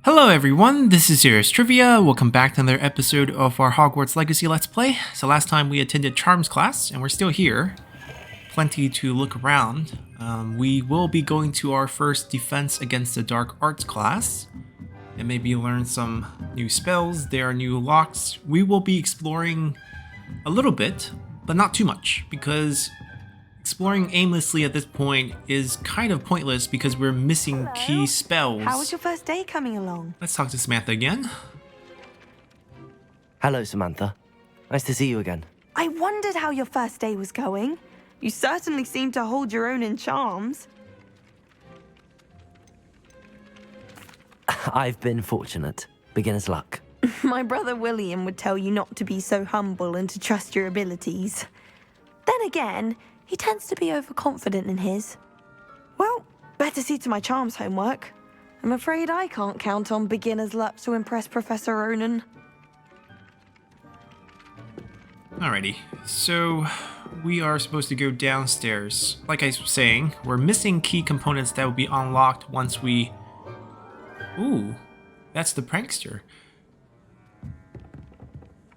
Hello everyone, this is Serious Trivia. Welcome back to another episode of our Hogwarts Legacy Let's Play. So last time we attended Charms class, and we're still here. Plenty to look around. We will be going to our first Defense Against the Dark Arts class, and maybe learn some new spells. There are new locks. We will be exploring a little bit, but not too much, because exploring aimlessly at this point is kind of pointless because we're missing key spells. How was your first day coming along? Let's talk to Samantha again. Hello, Samantha. Nice to see you again. I wondered how your first day was going. You certainly seem to hold your own in charms. I've been fortunate. Beginner's luck. My brother William would tell you not to be so humble and to trust your abilities. Then again, he tends to be overconfident in his. Well, better see to my charms homework. I'm afraid I can't count on beginner's luck to impress Professor Ronen. Alrighty, so we are supposed to go downstairs. Like I was saying, we're missing key components that will be unlocked once we... Ooh, that's the prankster.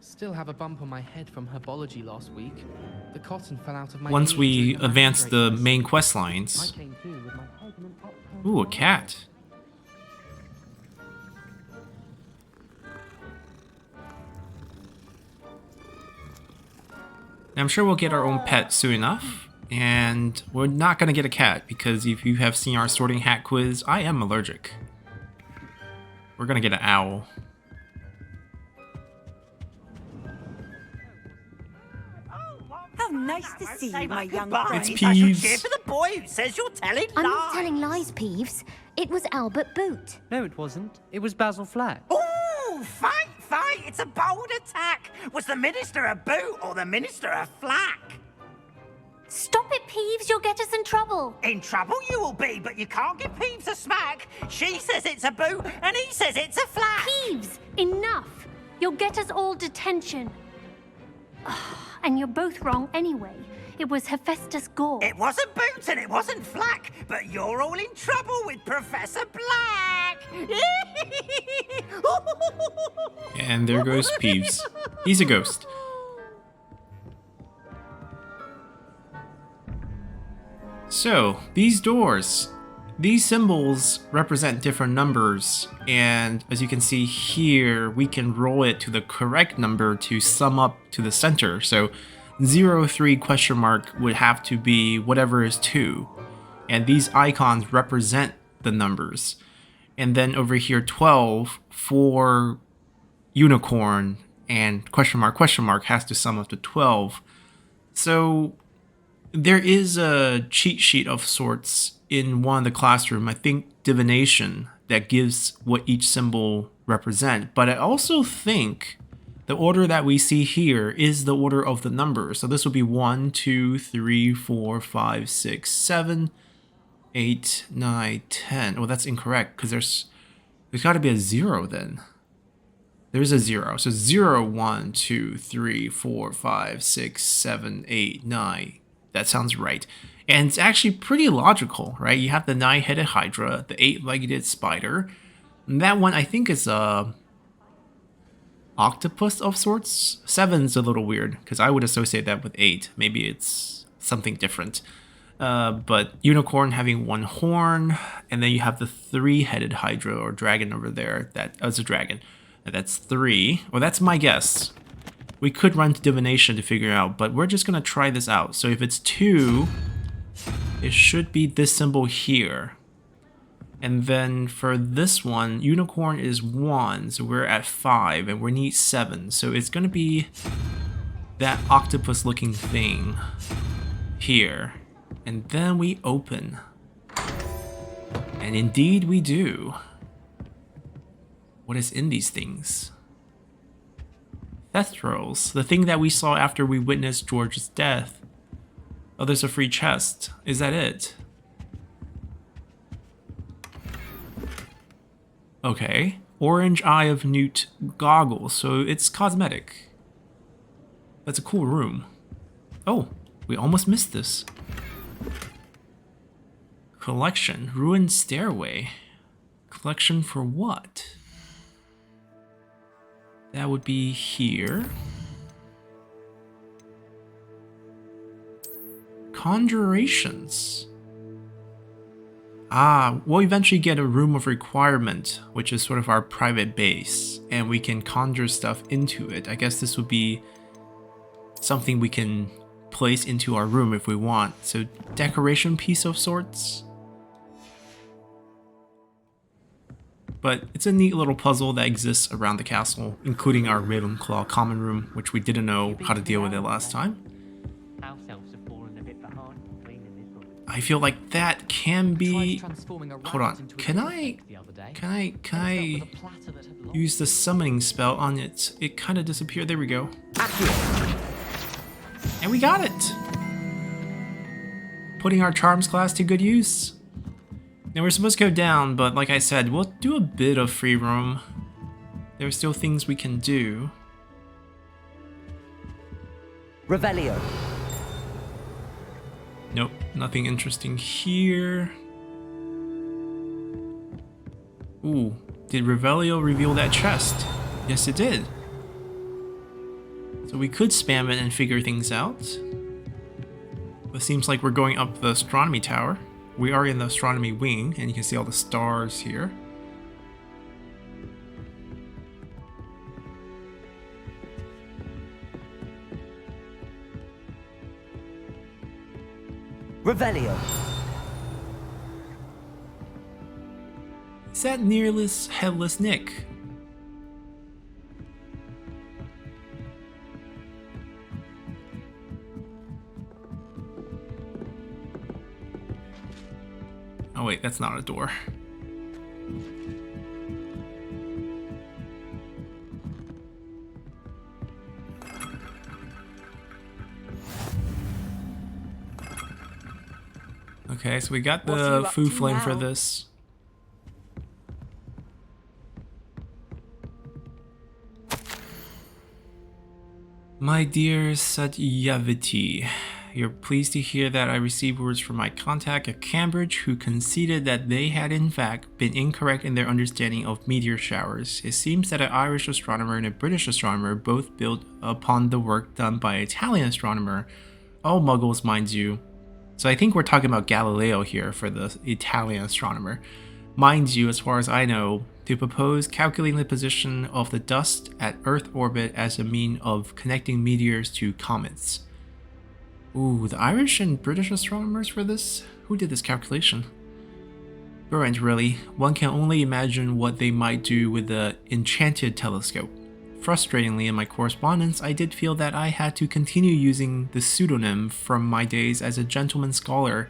Still have a bump on my head from herbology last week. The cotton fell out of my Once ears we during the advance the race. main quest I lines. came through with my head in an upturned Ooh, a bowl. cat. Now, I'm sure we'll get our own pet soon enough. And we're not going to get a cat because if you have seen our sorting hat quiz, I am allergic. We're going to get an owl. How nice to see you, my young It's friend. Peeves. Cheer for the boy who says you're telling I'm lies. not telling lies, Peeves. It was Albert Boot. No, it wasn't. It was Basil Flack. Ooh, fight! It's a bold attack. Was the minister a boot or the minister a flack? Stop it, Peeves. You'll get us in trouble. In trouble you will be, but you can't give Peeves a smack. She says it's a boot and he says it's a flack. Peeves, enough. You'll get us all detention. And you're both wrong anyway. It was Hephaestus Gore. It wasn't boot and it wasn't flack, but you're all in trouble with Professor Black. And there goes Peeves. He's a ghost. So, these doors. These symbols represent different numbers, and as you can see here, we can roll it to the correct number to sum up to the center. So 03 question mark would have to be whatever is 2. And these icons represent the numbers. And then over here 12 for unicorn and question mark has to sum up to 12. So there is a cheat sheet of sorts in one of the classroom, I think divination, that gives what each symbol represent. But I also think the order that we see here is the order of the numbers. So this would be 1, 2, 3, 4, 5, 6, 7, 8, 9, 10. Oh, that's incorrect because there's got to be a 0 then. There's a 0. So 0, 1, 2, 3, 4, 5, 6, 7, 8, 9. That sounds right. And it's actually pretty logical, right? You have the 9-headed Hydra, the 8-legged spider. And that one I think is a octopus of sorts. 7's a little weird because I would associate that with 8. Maybe it's something different. But unicorn having 1 horn, and then you have the 3-headed Hydra or dragon over there. That's a dragon. And that's 3. Well, that's my guess. We could run to divination to figure out, but we're just gonna try this out. So if it's 2, it should be this symbol here. And then for this one, unicorn is 1, so we're at 5, and we need 7. So it's gonna be that octopus-looking thing here. And then we open. And indeed we do. What is in these things? Theft rolls, the thing that we saw after we witnessed George's death. Oh, there's a free chest. Is that it? Okay. Orange Eye of Newt goggles, so it's cosmetic. That's a cool room. Oh, we almost missed this. Collection, ruined stairway. Collection for what? That would be here. Conjurations. Ah, we'll eventually get a room of requirement, which is sort of our private base, and we can conjure stuff into it. I guess this would be something we can place into our room if we want. So, decoration piece of sorts. But it's a neat little puzzle that exists around the castle, including our Ravenclaw common room, which we didn't know how to deal with it last time. I feel like that can be... Hold on, can I use the summoning spell on it? It kind of disappeared, there we go. And we got it! Putting our charms class to good use. Now we're supposed to go down, but like I said, we'll do a bit of free roam. There are still things we can do. Revelio. Nope, nothing interesting here. Ooh, did Revelio reveal that chest? Yes, it did. So we could spam it and figure things out. It seems like we're going up the astronomy tower. We are in the astronomy wing, and you can see all the stars here. Revelio. Is that nearless headless Nick? Oh wait, that's not a door. Okay, so we got the foo flame for this. My dear Satyavati, you're pleased to hear that I received words from my contact at Cambridge who conceded that they had in fact been incorrect in their understanding of meteor showers. It seems that an Irish astronomer and a British astronomer both built upon the work done by an Italian astronomer. All muggles, mind you. So I think we're talking about Galileo here for the Italian astronomer. Mind you, as far as I know, to propose calculating the position of the dust at Earth orbit as a mean of connecting meteors to comets. Ooh, the Irish and British astronomers for this? Who did this calculation? Brilliant, really. One can only imagine what they might do with the Enchanted Telescope. Frustratingly, in my correspondence, I did feel that I had to continue using the pseudonym from my days as a gentleman scholar.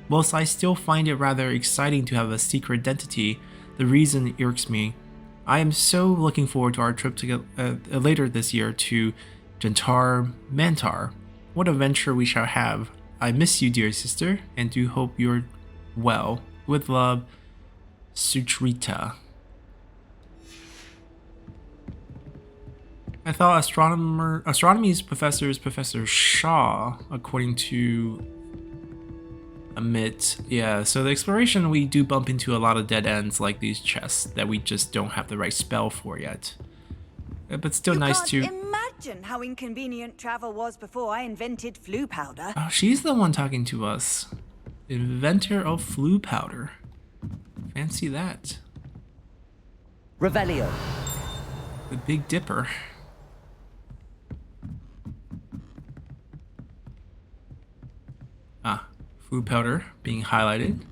Whilst I still find it rather exciting to have a secret identity, the reason irks me. I am so looking forward to our trip to later this year to Jantar Mantar. What adventure we shall have. I miss you, dear sister, and do hope you're well. With love, Suchrita. I thought astronomy's professor is Professor Shaw, according to Amit. Yeah, so the exploration, we do bump into a lot of dead ends like these chests that we just don't have the right spell for yet. But still nice to... Imagine how inconvenient travel was before I invented flu powder. Oh, she's the one talking to us. Inventor of flu powder. Fancy that. Revelio. The Big Dipper. Ah, flu powder being highlighted.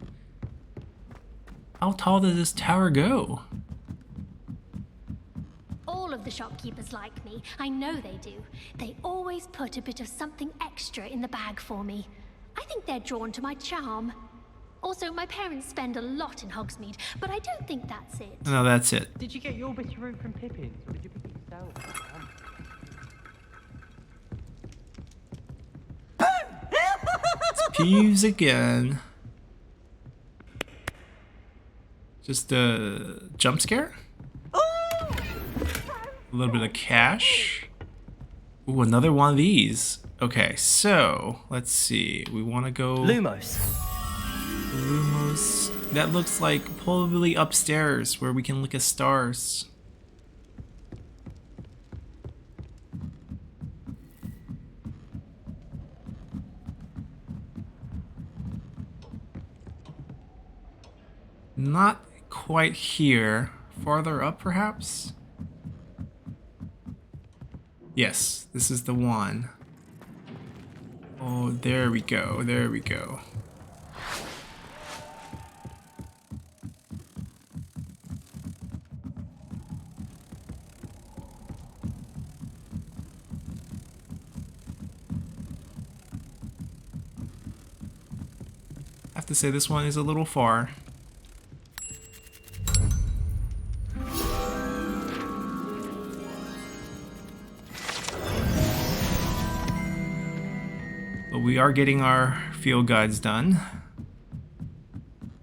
How tall does this tower go? All of the shopkeepers like me. I know they do. They always put a bit of something extra in the bag for me. I think they're drawn to my charm. Also, my parents spend a lot in Hogsmeade, but I don't think that's it. No, that's it. Did you get your bit of room from Pippin, or did you pick it yourself? It's Peeves again. Just a jump scare? A little bit of cash. Ooh, another one of these. Okay, so let's see. We want to go Lumos. Lumos That looks like probably upstairs where we can look at stars. Not quite here. Farther up, perhaps? Yes, this is the one. Oh, there we go, there we go. I have to say this one is a little far. But we are getting our field guides done.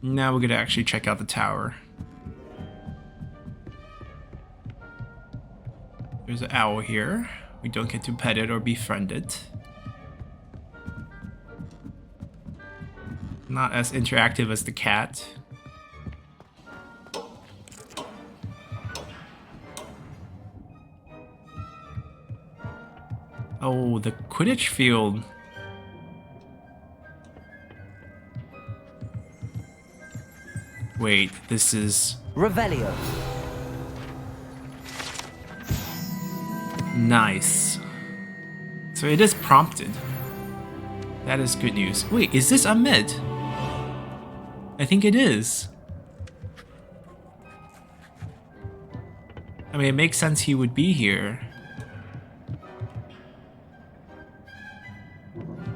Now we're gonna actually check out the tower. There's an owl here. We don't get to pet it or befriend it. Not as interactive as the cat. Oh, the Quidditch field. Wait, this is... Revelio. Nice. So it is prompted. That is good news. Wait, is this Ahmed? I think it is. I mean, it makes sense he would be here.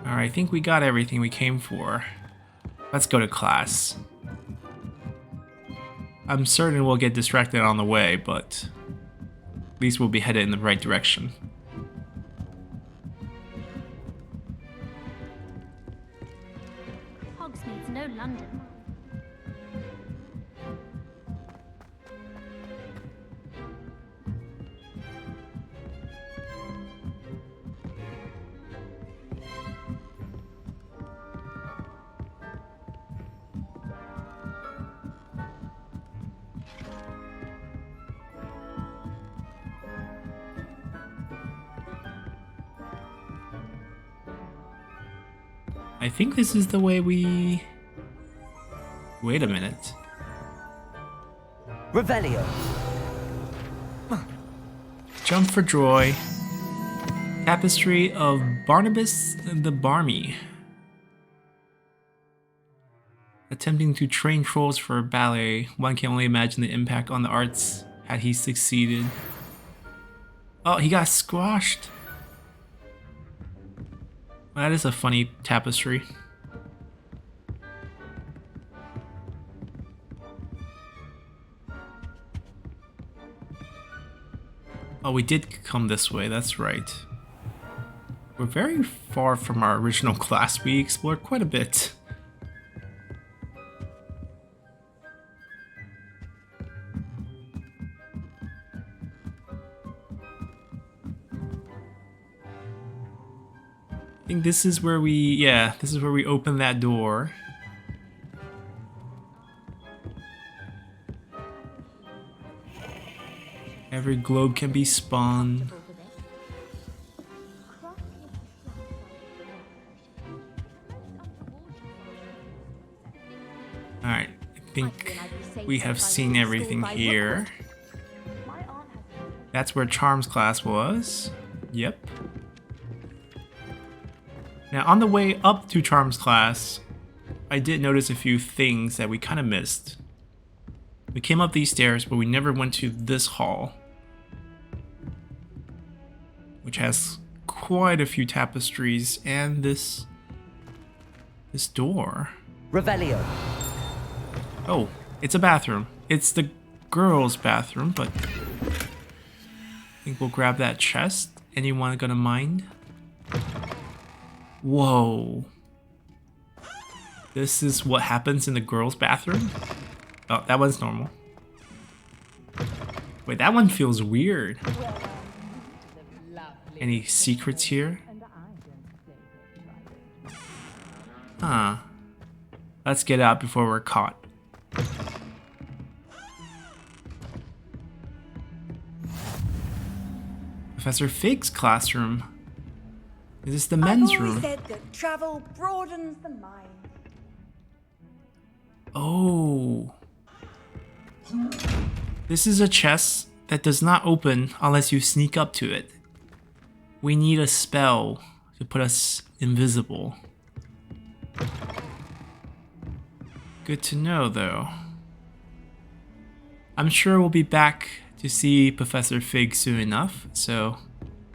Alright, I think we got everything we came for. Let's go to class. I'm certain we'll get distracted on the way, but at least we'll be headed in the right direction. Hogsmeade's no London. I think this is the way we... Wait a minute. Revelio. Jump for joy. Tapestry of Barnabas the Barmy. Attempting to train trolls for a ballet, one can only imagine the impact on the arts had he succeeded. Oh, he got squashed. That is a funny tapestry. Oh, we did come this way, that's right. We're very far from our original class. We explored quite a bit. I think this is where we, this is where we open that door. Every globe can be spun. Alright, I think we have seen everything here. That's where Charms class was. Yep. Now, on the way up to Charms class, I did notice a few things that we kind of missed. We came up these stairs, but we never went to this hall, which has quite a few tapestries and this door. Revelio. Oh, it's a bathroom. It's the girls' bathroom, but I think we'll grab that chest. Anyone gonna mind? Whoa. This is what happens in the girls' bathroom? Oh, that one's normal. Wait, that one feels weird. Any secrets here? Huh. Let's get out before we're caught. Professor Fig's classroom. Is this the men's I've always room? said that travel broadens the mind. Oh. This is a chest that does not open unless you sneak up to it. We need a spell to put us invisible. Good to know, though. I'm sure we'll be back to see Professor Fig soon enough, so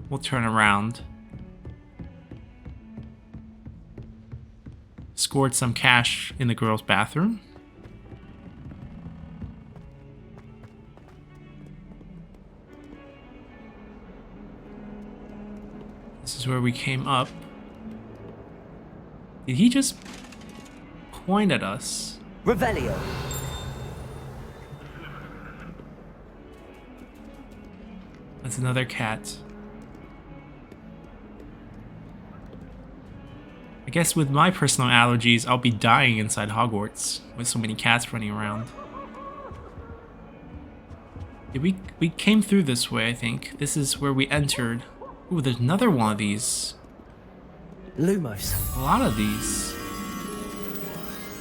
we'll turn around. Scored some cash in the girls' bathroom. This is where we came up. Did he just point at us? Revelio. That's another cat. I guess with my personal allergies, I'll be dying inside Hogwarts with so many cats running around. Yeah, we came through this way, I think. This is where we entered. Ooh, there's another one of these. Lumos. A lot of these.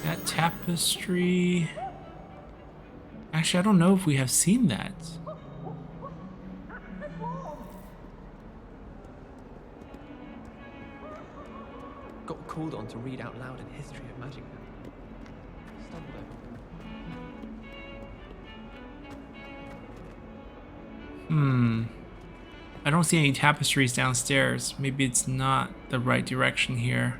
That tapestry. Actually, I don't know if we have seen that. Got called on to read out loud in History of Magic. Stumbled over. I don't see any tapestries downstairs. Maybe it's not the right direction here.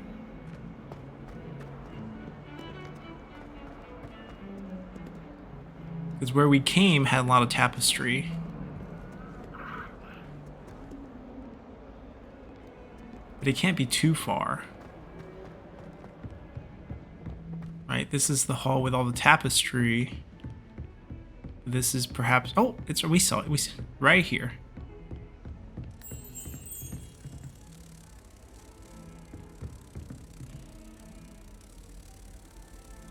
Because where we came had a lot of tapestry. But it can't be too far. Right, this is the hall with all the tapestry. This is perhaps... Oh, we saw it. We saw it right here.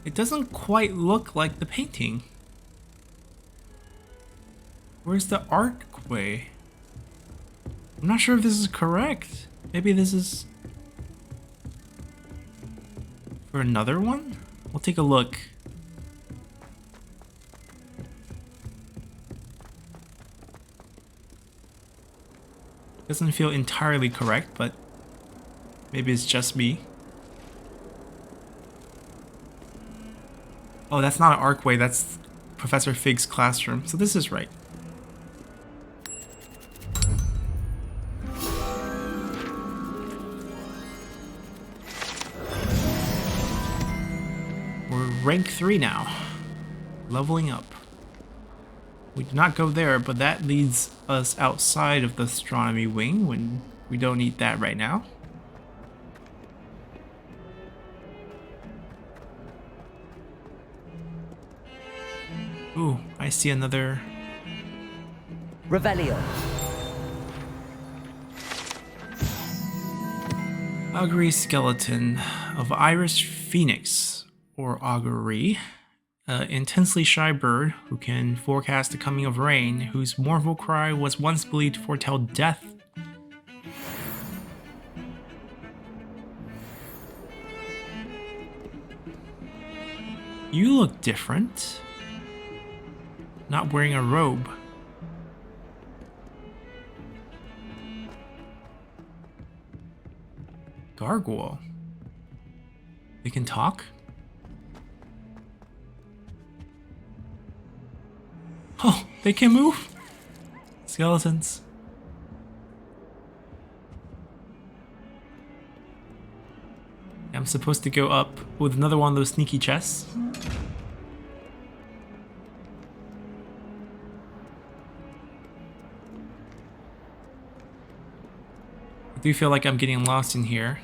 It doesn't quite look like the painting. Where's the archway? I'm not sure if this is correct. Maybe this is for another one? We'll take a look. Doesn't feel entirely correct, but maybe it's just me. Oh, that's not an archway, that's Professor Fig's classroom. So this is right. We're rank 3 now. Leveling up. We did not go there, but that leads us outside of the astronomy wing when we don't need that right now. Ooh, I see another... Revelio. Augury skeleton of Iris Phoenix, or Augury. Intensely shy bird who can forecast the coming of rain, whose mournful cry was once believed to foretell death. You look different. Not wearing a robe. Gargoyle. They can talk? Oh, they can move? Skeletons. I'm supposed to go up with another one of those sneaky chests. I do feel like I'm getting lost in here.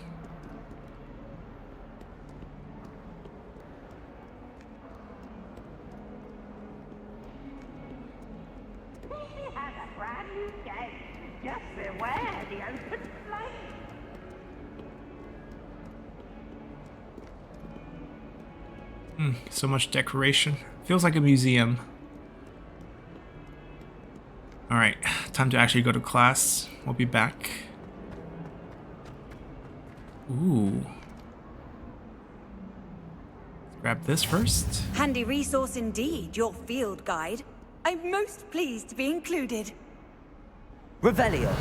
Has a brand new game. Just beware the open flame. So much decoration. Feels like a museum. Alright, time to actually go to class. We'll be back. Ooh. Grab this first. Handy resource indeed, your field guide. I'm most pleased to be included. Revelio.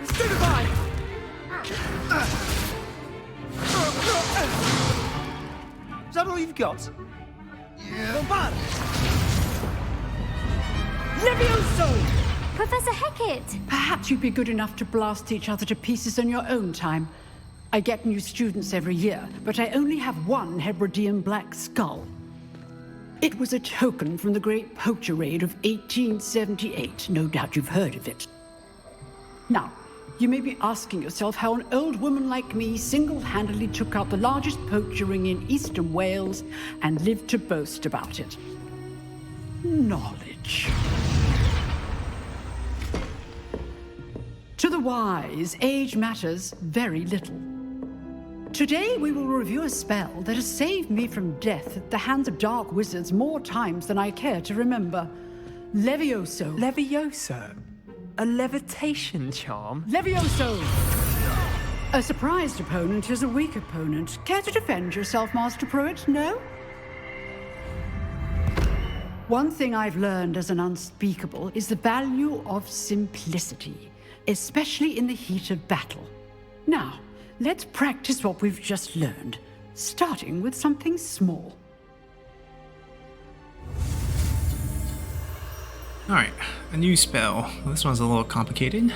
Stupefy! Is that all you've got? Bombard! Levioso! Professor Hecat! Perhaps you'd be good enough to blast each other to pieces on your own time. I get new students every year, but I only have one Hebridean black skull. It was a token from the Great Poacher Raid of 1878. No doubt you've heard of it. Now, you may be asking yourself how an old woman like me single-handedly took out the largest poacher ring in eastern Wales and lived to boast about it. Knowledge. To the wise, age matters very little. Today we will review a spell that has saved me from death at the hands of dark wizards more times than I care to remember. Levioso. Levioso? A levitation charm? Levioso! A surprised opponent is a weak opponent. Care to defend yourself, Master Pruitt? No? One thing I've learned as an unspeakable is the value of simplicity, especially in the heat of battle. Now, let's practice what we've just learned, starting with something small. Alright, a new spell. This one's a little complicated.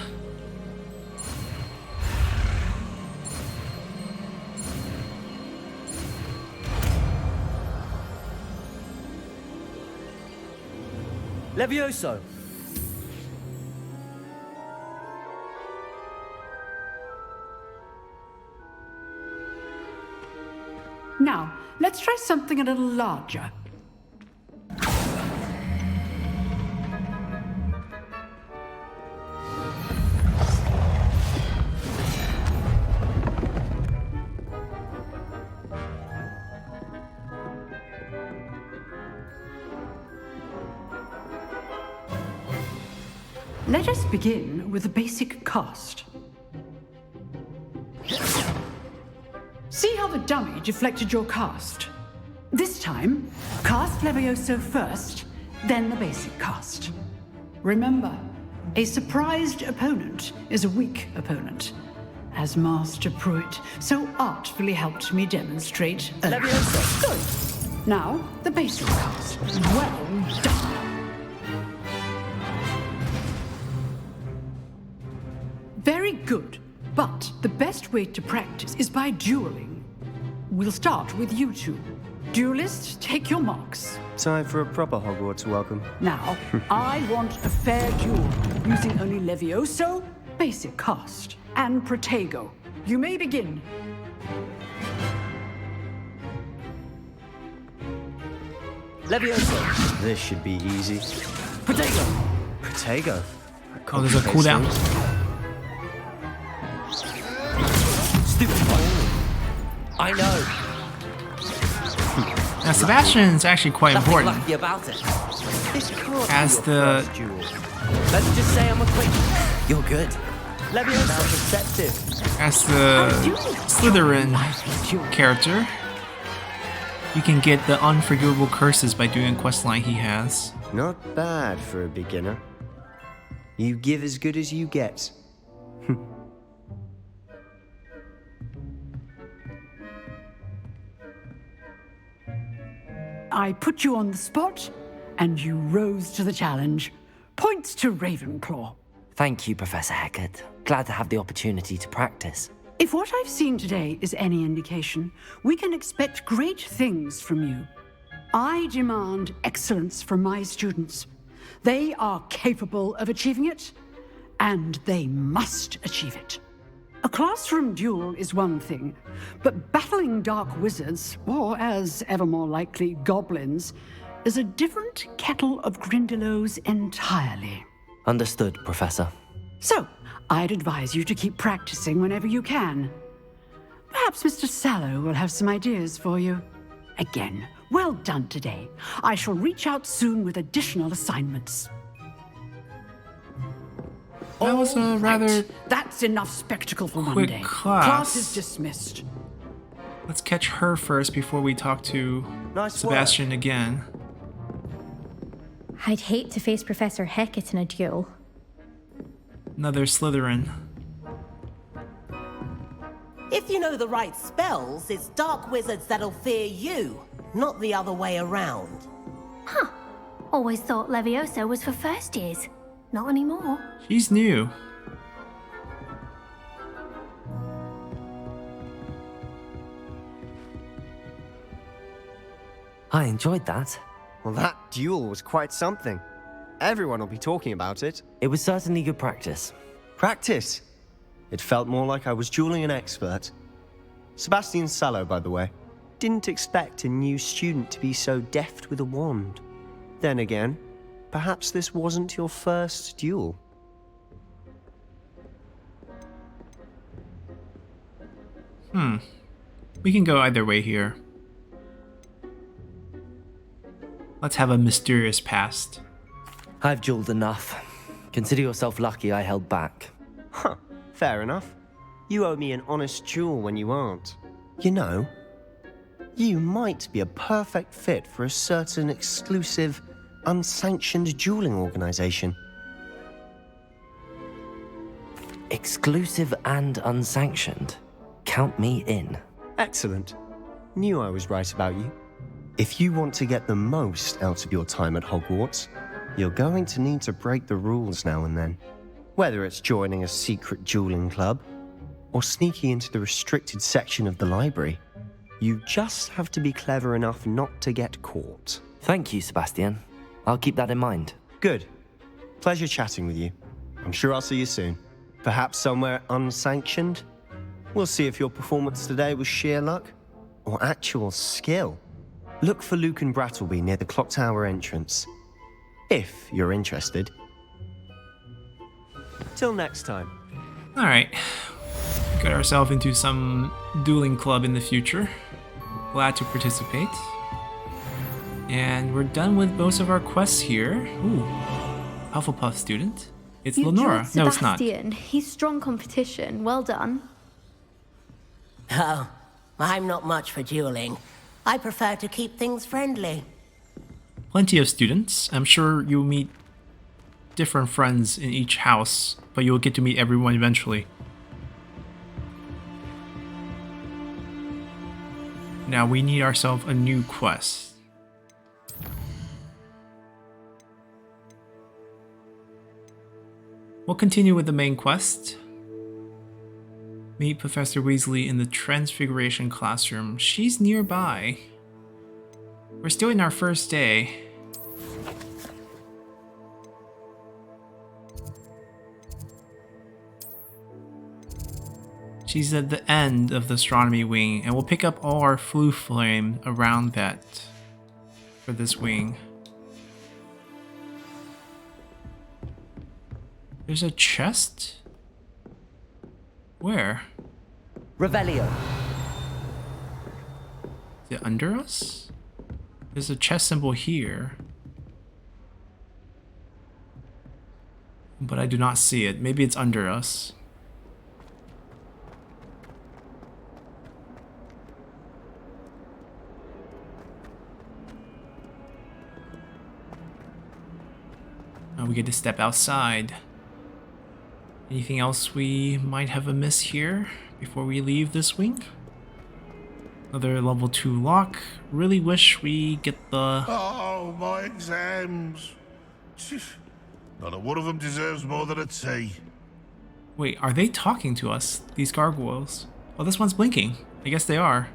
Levioso. Now, let's try something a little larger. Let us begin with the basic cast. See how the dummy deflected your cast? This time, cast Levioso first, then the basic cast. Remember, a surprised opponent is a weak opponent, as Master Pruitt so artfully helped me demonstrate earlier. Levioso. Good. Now, the basic cast. Well done. Very good, but the best way to practice is by dueling. We'll start with you two. Duelists, take your marks. Time for a proper Hogwarts welcome. Now, I want a fair duel, using only Levioso, basic cast, and Protego. You may begin. Levioso. This should be easy. Protego. Protego. Oh, there's a cooldown. Stupid fight. I know. Now, Sebastian's actually quite Nothing important. lucky about it. This can't As be your the- first duel. Let's just say I'm a quick. You're good. Levioso. Now perceptive. As the Slytherin character, you can get the unforgivable curses by doing a questline he has. Not bad for a beginner. You give as good as you get. I put you on the spot, and you rose to the challenge. Points to Ravenclaw. Thank you, Professor Hecat. Glad to have the opportunity to practice. If what I've seen today is any indication, we can expect great things from you. I demand excellence from my students. They are capable of achieving it, and they must achieve it. A classroom duel is one thing, but battling dark wizards, or as ever more likely, goblins, is a different kettle of Grindylows entirely. Understood, Professor. So, I'd advise you to keep practicing whenever you can. Perhaps Mr. Sallow will have some ideas for you. Again, well done today. I shall reach out soon with additional assignments. That was a rather Right. That's enough spectacle for one quick day. class. Class is dismissed. Let's catch her first before we talk to Nice Sebastian again. I'd hate to face Professor Hecat in a duel. Another Slytherin. If you know the right spells, it's dark wizards that'll fear you, not the other way around. Huh. Always thought Leviosa was for first years. Not anymore. She's new. I enjoyed that. Well, that duel was quite something. Everyone will be talking about it. It was certainly good practice. Practice? It felt more like I was dueling an expert. Sebastian Sallow, by the way. Didn't expect a new student to be so deft with a wand. Then again, perhaps this wasn't your first duel. We can go either way here. Let's have a mysterious past. I've dueled enough. Consider yourself lucky I held back. Huh, fair enough. You owe me an honest duel when you aren't. You know, you might be a perfect fit for a certain exclusive, unsanctioned dueling organization. Exclusive and unsanctioned. Count me in. Excellent. Knew I was right about you. If you want to get the most out of your time at Hogwarts, you're going to need to break the rules now and then. Whether it's joining a secret dueling club, or sneaking into the restricted section of the library, you just have to be clever enough not to get caught. Thank you, Sebastian. I'll keep that in mind. Good. Pleasure chatting with you. I'm sure I'll see you soon. Perhaps somewhere unsanctioned? We'll see if your performance today was sheer luck, or actual skill. Look for Luke and Brattleby near the clock tower entrance. If you're interested. Till next time. Alright. Got ourselves into some dueling club in the future. Glad to participate. And we're done with most of our quests here. Ooh. Hufflepuff student. It's Lenora. No, it's not. Sebastian. He's strong competition. Well done. Oh, I'm not much for dueling. I prefer to keep things friendly. Plenty of students. I'm sure you'll meet different friends in each house, but you'll get to meet everyone eventually. Now we need ourselves a new quest. We'll continue with the main quest. Meet Professor Weasley in the Transfiguration classroom. She's nearby. We're still in our first day. She's at the end of the Astronomy wing, and we'll pick up all our flu flame around that for this wing. There's a chest? Where? Revelio. Is it under us? There's a chest symbol here. But I do not see it. Maybe it's under us. Now we get to step outside. Anything else we might have amiss here before we leave this wing? Another level 2 lock. Really wish we get the... Oh, my exams. Not a one of them deserves more than a tea. Wait, are they talking to us? These gargoyles? Oh, this one's blinking. I guess they are.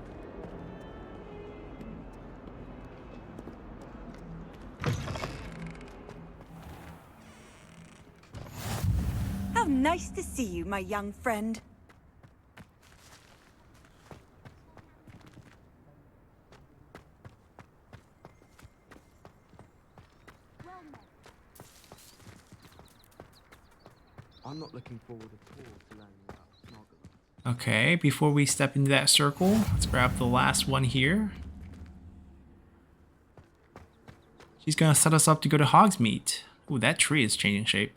How nice to see you, my young friend. I'm not looking forward at all to learning about Smuggler. Okay, before we step into that circle, let's grab the last one here. She's gonna set us up to go to Hogsmeade. Ooh, that tree is changing shape.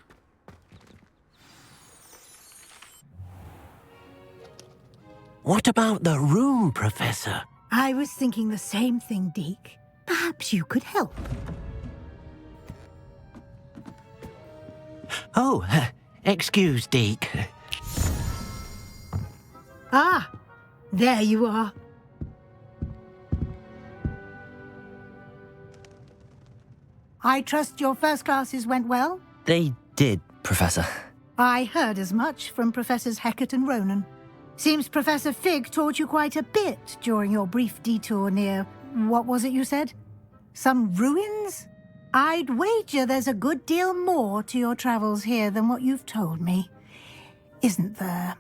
What about the room, Professor? I was thinking the same thing, Deke. Perhaps you could help. Oh, excuse, Deke. Ah, there you are. I trust your first classes went well? They did, Professor. I heard as much from Professors Hecat and Ronen. Seems Professor Fig taught you quite a bit during your brief detour near... what was it you said? Some ruins? I'd wager there's a good deal more to your travels here than what you've told me. Isn't there?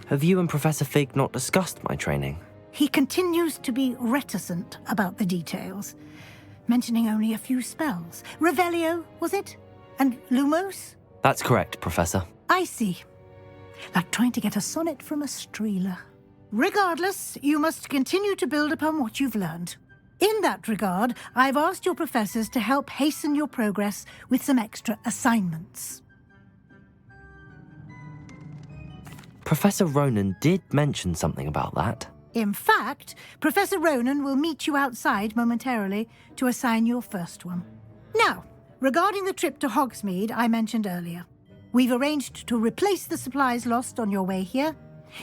Have you and Professor Fig not discussed my training? He continues to be reticent about the details, mentioning only a few spells. Revelio, was it? And Lumos? That's correct, Professor. I see. Like trying to get a sonnet from a streeler. Regardless, you must continue to build upon what you've learned. In that regard, I've asked your professors to help hasten your progress with some extra assignments. Professor Ronen did mention something about that. In fact, Professor Ronen will meet you outside momentarily to assign your first one. Now, regarding the trip to Hogsmeade I mentioned earlier, we've arranged to replace the supplies lost on your way here,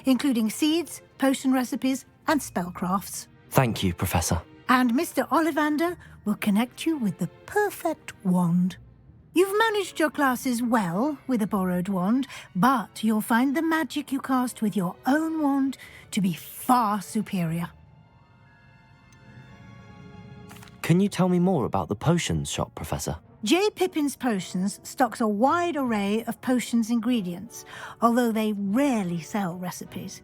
including seeds, potion recipes, and spellcrafts. Thank you, Professor. And Mr. Ollivander will connect you with the perfect wand. You've managed your classes well with a borrowed wand, but you'll find the magic you cast with your own wand to be far superior. Can you tell me more about the potions shop, Professor? J. Pippin's Potions stocks a wide array of potions ingredients, although they rarely sell recipes.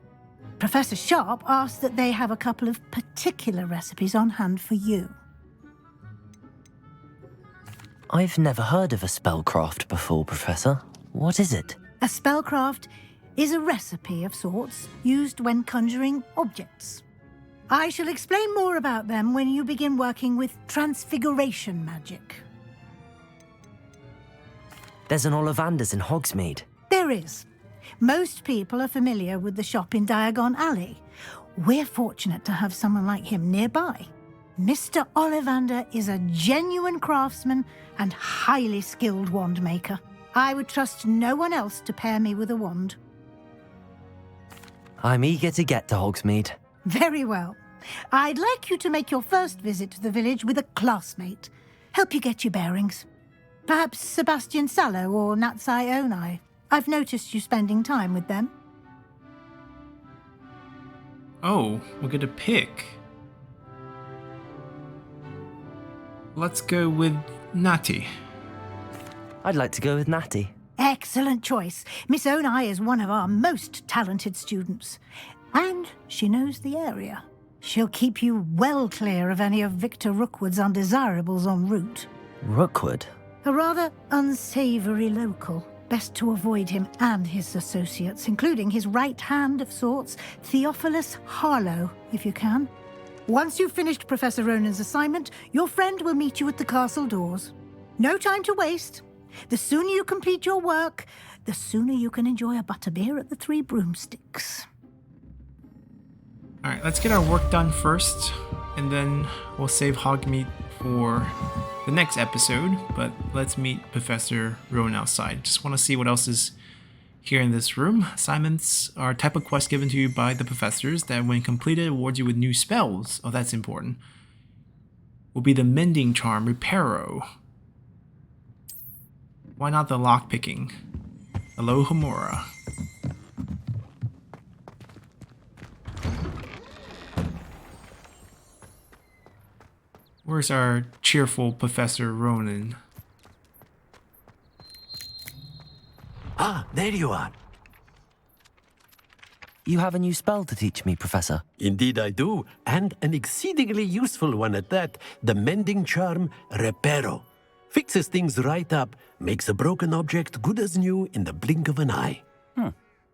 Professor Sharp asked that they have a couple of particular recipes on hand for you. I've never heard of a spellcraft before, Professor. What is it? A spellcraft is a recipe of sorts used when conjuring objects. I shall explain more about them when you begin working with transfiguration magic. There's an Ollivander's in Hogsmeade. There is. Most people are familiar with the shop in Diagon Alley. We're fortunate to have someone like him nearby. Mr. Ollivander is a genuine craftsman and highly skilled wand maker. I would trust no one else to pair me with a wand. I'm eager to get to Hogsmeade. Very well. I'd like you to make your first visit to the village with a classmate. Help you get your bearings. Perhaps Sebastian Sallow or Natsai Onai. I've noticed you spending time with them. Oh, we're gonna pick. Let's go with Natty. I'd like to go with Natty. Excellent choice. Miss Onai is one of our most talented students. And she knows the area. She'll keep you well clear of any of Victor Rookwood's undesirables en route. Rookwood? A rather unsavory local. Best to avoid him and his associates, including his right hand of sorts, Theophilus Harlow, if you can. Once you've finished Professor Ronen's assignment, your friend will meet you at the castle doors. No time to waste. The sooner you complete your work, the sooner you can enjoy a butterbeer at the Three Broomsticks. Alright, let's get our work done first, and then we'll save Hogsmeade for the next episode, but let's meet Professor Ronen outside. Just want to see what else is here in this room. Assignments are a type of quest given to you by the professors that when completed awards you with new spells. Oh, that's important. Will be the Mending Charm, Reparo. Why not the Lockpicking? Alohomora. Where's our cheerful Professor Ronen? Ah, there you are. You have a new spell to teach me, Professor. Indeed I do, and an exceedingly useful one at that, the Mending Charm Reparo. Fixes things right up, makes a broken object good as new in the blink of an eye.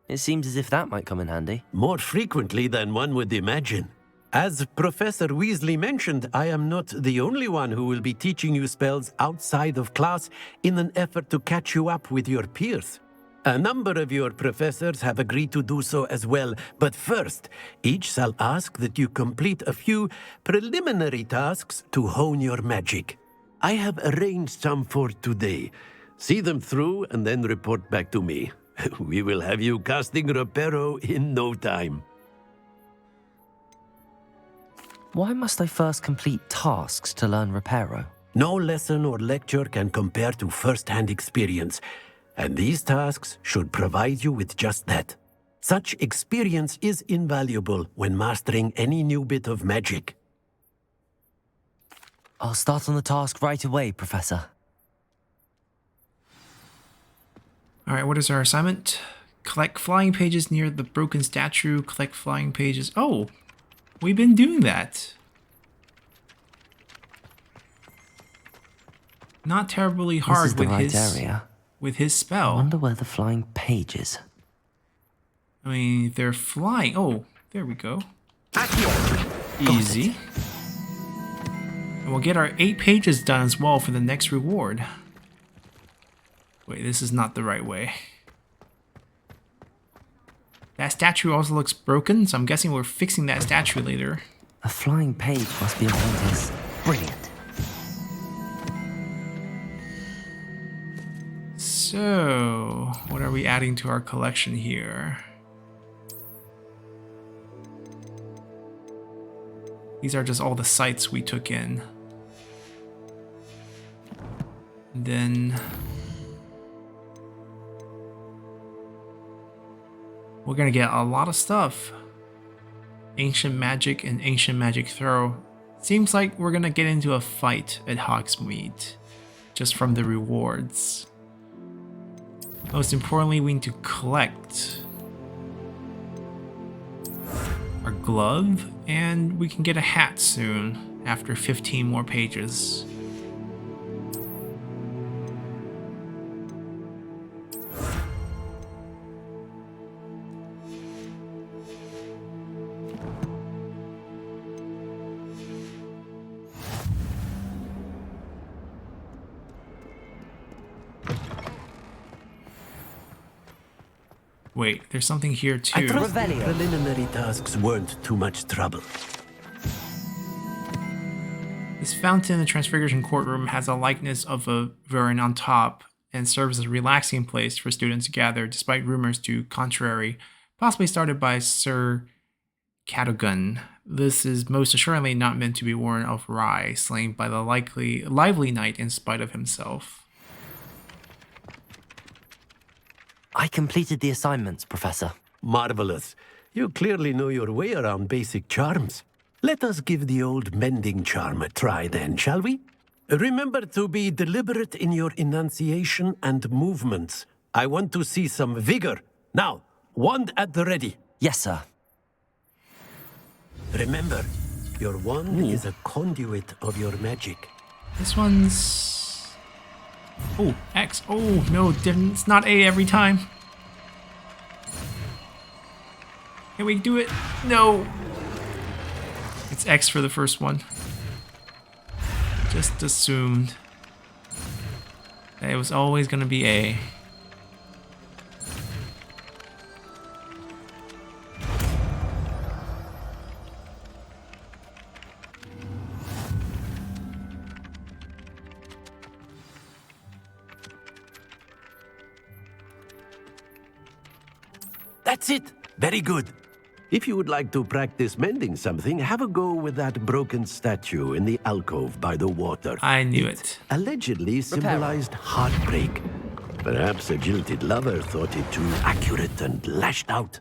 It seems as if that might come in handy. More frequently than one would imagine. As Professor Weasley mentioned, I am not the only one who will be teaching you spells outside of class in an effort to catch you up with your peers. A number of your professors have agreed to do so as well, but first, each shall ask that you complete a few preliminary tasks to hone your magic. I have arranged some for today. See them through and then report back to me. We will have you casting Reparo in no time. Why must I first complete tasks to learn Reparo? No lesson or lecture can compare to first-hand experience, and these tasks should provide you with just that. Such experience is invaluable when mastering any new bit of magic. I'll start on the task right away, Professor. Alright, what is our assignment? Collect flying pages near the broken statue. Collect flying pages. Oh, we've been doing that. Not terribly hard This is the right area. With his spell. I wonder where the flying pages. I mean, they're flying. Oh, there we go. Easy. And we'll get our 8 pages done as well for the next reward. Wait, this is not the right way. That statue also looks broken, so I'm guessing we're fixing that statue later. A flying page must be around his... Brilliant. So, what are we adding to our collection here? These are just all the sites we took in. And then... we're gonna get a lot of stuff. Ancient Magic and Ancient Magic Throw. Seems like we're gonna get into a fight at Hogsmeade, just from the rewards. Most importantly, we need to collect our glove, and we can get a hat soon, after 15 more pages. Wait, there's something here too. I trust the preliminary tasks weren't too much trouble. This fountain in the Transfiguration Courtroom has a likeness of a Varan on top and serves as a relaxing place for students to gather, despite rumors to contrary, possibly started by Sir Cadogan. This is most assuredly not meant to be worn of Rye, slain by the lively knight in spite of himself. I completed the assignments, Professor. Marvelous. You clearly know your way around basic charms. Let us give the old mending charm a try then, shall we? Remember to be deliberate in your enunciation and movements. I want to see some vigor. Now, wand at the ready. Yes, sir. Remember, your wand is a conduit of your magic. This one's... oh, X. Oh, no, it's not A every time. Can we do it? No. It's X for the first one. Just assumed that it was always going to be A. That's it. Very good. If you would like to practice mending something, have a go with that broken statue in the alcove by the water. I knew it. Allegedly symbolized heartbreak. Perhaps a jilted lover thought it too accurate and lashed out.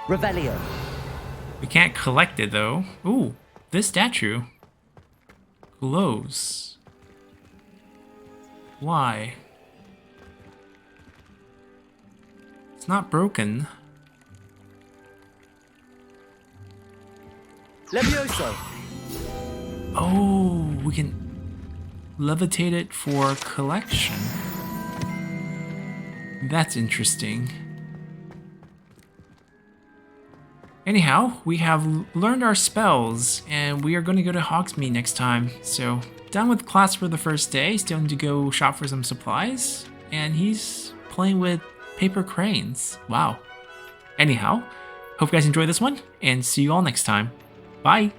Revelio. We can't collect it though. Ooh, this statue glows. Why? It's not broken. Levioso! Oh, we can levitate it for collection. That's interesting. Anyhow, we have learned our spells, and we are going to go to Hogsmeade next time. So, done with class for the first day, still need to go shop for some supplies, and he's playing with paper cranes. Wow. Anyhow, hope you guys enjoyed this one, and see you all next time. Bye!